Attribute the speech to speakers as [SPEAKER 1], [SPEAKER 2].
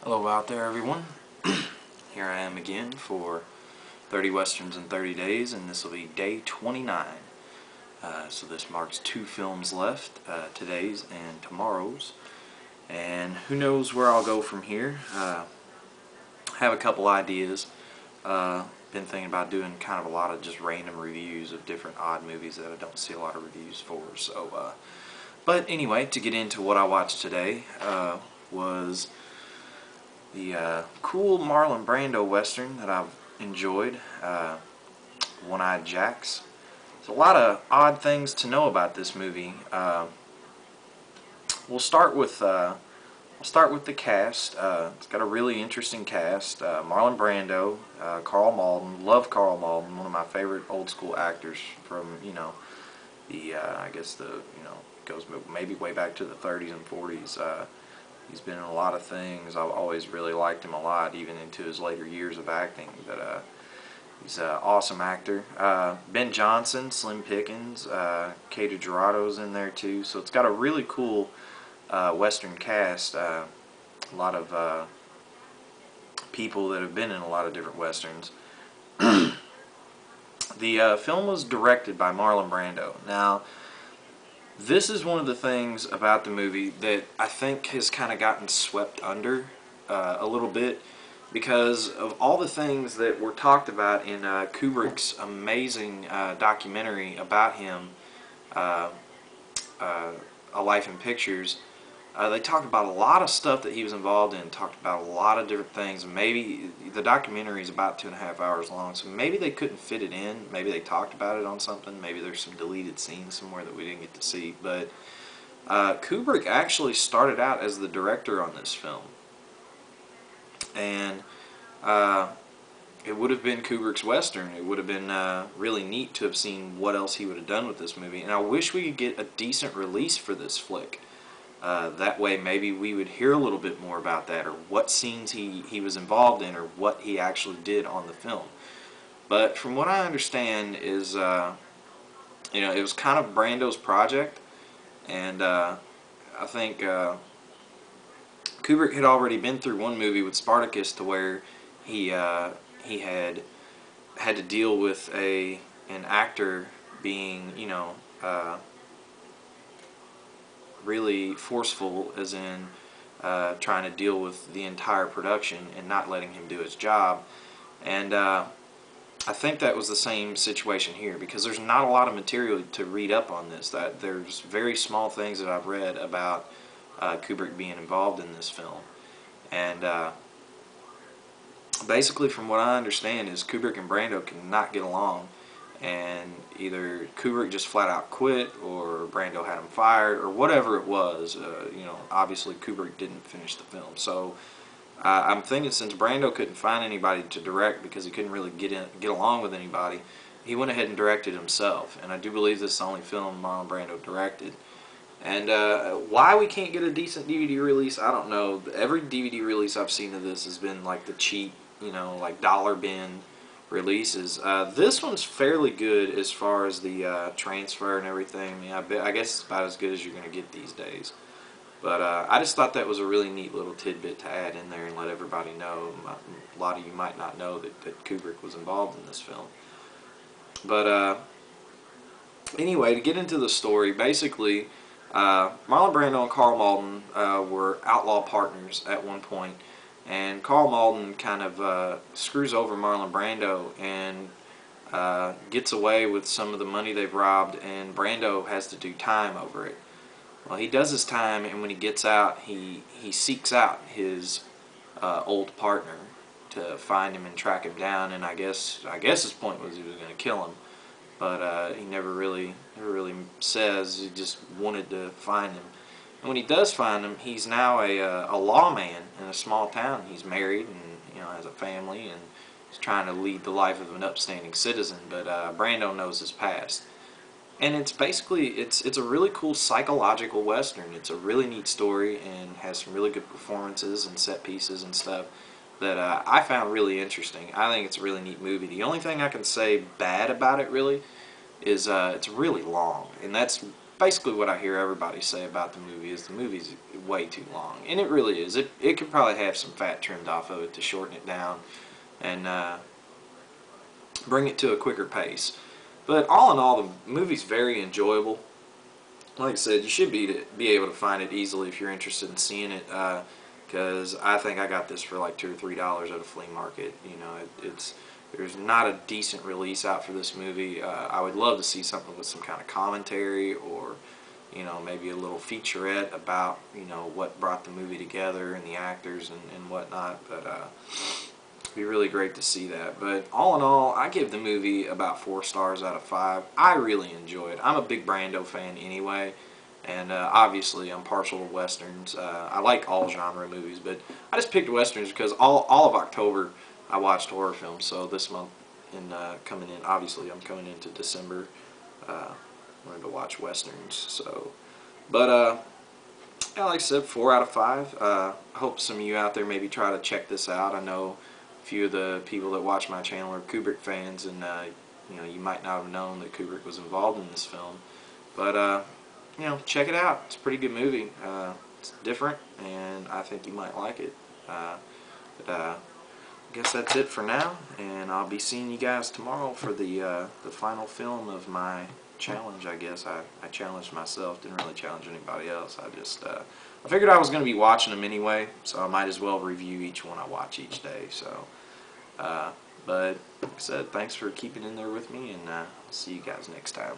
[SPEAKER 1] Hello out there, everyone. Here I am again for 30 Westerns in 30 days, and this will be day 29. So this marks 2 films left, today's and tomorrow's. And who knows where I'll go from here. Have a couple ideas. Been thinking about doing kind of a lot of just random reviews of different odd movies that I don't see a lot of reviews for. So, but anyway, to get into what I watched today, was the cool Marlon Brando Western that I've enjoyed, One-Eyed Jacks. There's a lot of odd things to know about this movie. We'll start with the cast. It's got a really interesting cast. Marlon Brando, Karl Malden. Love Karl Malden, one of my favorite old school actors from I guess goes maybe way back to the 30s and 40s. He's been in a lot of things. I've always really liked him a lot, even into his later years of acting. But he's an awesome actor. Ben Johnson, Slim Pickens, Kato Gerardo's in there too. So it's got a really cool Western cast. A lot of people that have been in a lot of different Westerns. The film was directed by Marlon Brando. Now, this is one of the things about the movie that I think has kind of gotten swept under a little bit because of all the things that were talked about in Kubrick's amazing documentary about him, A Life in Pictures. They talked about a lot of stuff that he was involved in, talked about a lot of different things. Maybe the documentary is about 2.5 hours long, so maybe they couldn't fit it in. Maybe they talked about it on something. Maybe there's some deleted scenes somewhere that we didn't get to see. But Kubrick actually started out as the director on this film. And it would have been Kubrick's Western. It would have been really neat to have seen what else he would have done with this movie. And I wish we could get a decent release for this flick. That way maybe we would hear a little bit more about that, or what scenes he was involved in, or what he actually did on the film. But from what I understand is, it was kind of Brando's project, and I think Kubrick had already been through one movie with Spartacus to where he had to deal with an actor being, really forceful, as in trying to deal with the entire production and not letting him do his job. And I think that was the same situation here, because there's not a lot of material to read up on this. There's very small things that I've read about Kubrick being involved in this film. And basically, from what I understand, is Kubrick and Brando could not get along, and either Kubrick just flat out quit, or Brando had him fired, or whatever it was. Obviously Kubrick didn't finish the film. So I'm thinking, since Brando couldn't find anybody to direct because he couldn't really get along with anybody, he went ahead and directed himself. And I do believe this is the only film Marlon Brando directed. And why we can't get a decent DVD release, I don't know. Every DVD release I've seen of this has been like the cheap, like dollar bin releases. This one's fairly good as far as the transfer and everything. I mean, I guess it's about as good as you're going to get these days. But I just thought that was a really neat little tidbit to add in there and let everybody know. A lot of you might not know that Kubrick was involved in this film. But anyway, to get into the story, basically, Marlon Brando and Karl Malden were outlaw partners at one point. And Karl Malden kind of screws over Marlon Brando and gets away with some of the money they've robbed, and Brando has to do time over it. Well, he does his time, and when he gets out, he seeks out his old partner to find him and track him down. And I guess his point was he was going to kill him, but he never really says. He just wanted to find him. And when he does find him, he's now a lawman in a small town. He's married and has a family, and he's trying to lead the life of an upstanding citizen. But Brando knows his past, and it's basically it's a really cool psychological Western. It's a really neat story and has some really good performances and set pieces and stuff that I found really interesting. I think it's a really neat movie. The only thing I can say bad about it really is it's really long, and that's basically what I hear everybody say about the movie is the movie's way too long, and it really is. It could probably have some fat trimmed off of it to shorten it down and bring it to a quicker pace. But all in all, the movie's very enjoyable. Like I said, you should be able to find it easily if you're interested in seeing it. Because I think I got this for like $2 or $3 at a flea market. You know, there's not a decent release out for this movie. I would love to see something with some kind of commentary, or you know, maybe a little featurette about, you know, what brought the movie together and the actors and whatnot. But it'd be really great to see that. But all in all, I give the movie about 4 stars out of 5. I really enjoy it. I'm a big Brando fan anyway. And obviously, I'm partial to westerns. I like all genre movies, but I just picked westerns because all of October I watched horror films. So this month, and coming in, obviously, I'm coming into December. Wanted to watch westerns. So, but yeah, like I said, 4 out of 5. I hope some of you out there maybe try to check this out. I know a few of the people that watch my channel are Kubrick fans, and you know, you might not have known that Kubrick was involved in this film, but you know, check it out. It's a pretty good movie. It's different, and I think you might like it. I guess that's it for now, and I'll be seeing you guys tomorrow for the final film of my challenge. I guess I challenged myself. Didn't really challenge anybody else. I figured I was going to be watching them anyway, so I might as well review each one I watch each day. So, but like I said, thanks for keeping in there with me, and I'll see you guys next time.